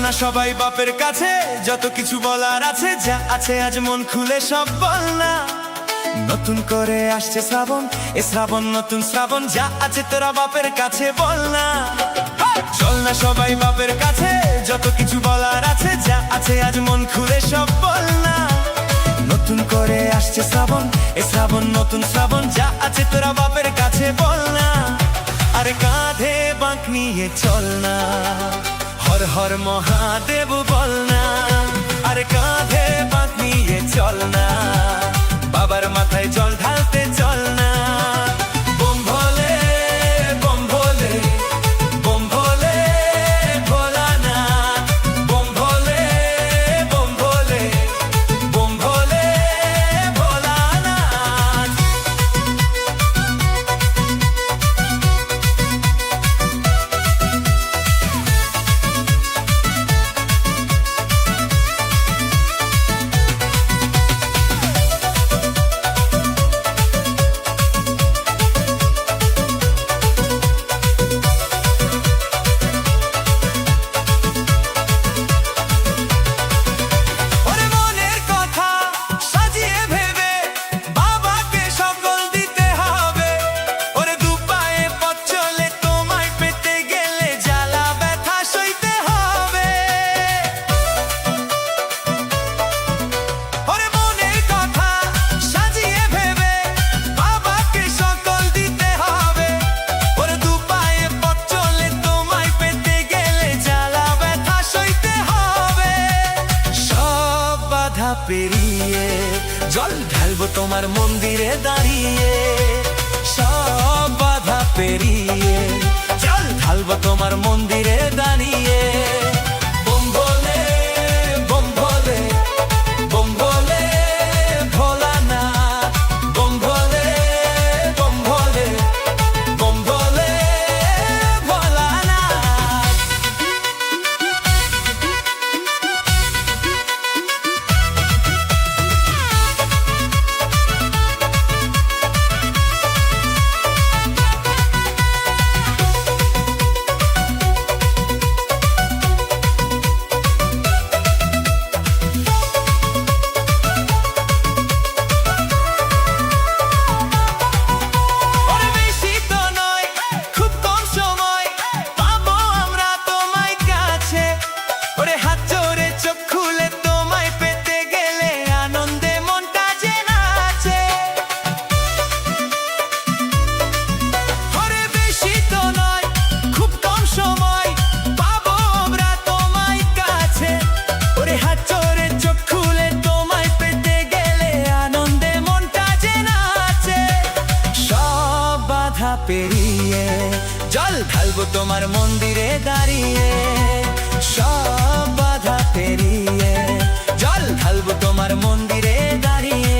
না সবাই বাপের কাছে, যত কিছু বলার আছে, যা আছে আজ মন খুলে সব বল না। নতুন করে আসছে শ্রাবণ, এ শ্রাবণ নতুন শ্রাবণ, যা আছে তোরা বাপের কাছে বল না। চল না সবাই বাপের কাছে, যত কিছু বলার আছে, যা আছে আজ মন খুলে সব বল না। নতুন করে আসছে শ্রাবণ, এ শ্রাবণ নতুন শ্রাবণ, যা আছে তোরা বাপের কাছে বল না। আরে কাঁধে বাঁক নিয়ে চল না, হর হর মহাদেব বল না। আরে কাঁধে বাঁক নিয়ে চল না, বাবার মাথায় জল ঢালতে চল না। বোম ভোলে বোম ভোলে বোম ভোলে ভোলানাথ, বোম ভোলে বোম ভোলে বোম ভোলে ভোলানাথ। পেরিয়ে জল ঢালবো তোমার মন্দিরে দাঁড়িয়ে, সব বাধা পেরিয়ে জল ঢালবো তোমার মন্দিরে দাঁড়িয়ে। বোম ভোলে বোম ভোলে বোম ভোলে ভোলানাথ, বোম ভোলে বোম ভোলে বোম ভোলে ভোলানাথ। পেরিয়ে জল ঢালবো তোমার মন্দিরে দাঁড়িয়ে, সব বাধা পেরিয়ে জল ঢালবো তোমার মন্দিরে দাঁড়িয়ে।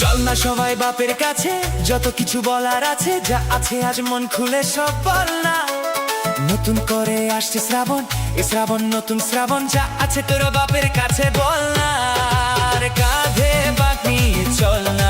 চল না সবাই বাপের কাছে, যত কিছু বলার আছে, যা আছে আজ মন খুলে সব বল না। নতুন করে আসছে শ্রাবণ, এ শ্রাবণ নতুন শ্রাবণ, যা আছে তোর বাপের কাছে বল না। আর কাঁধে বাঁক নিয়ে চল না,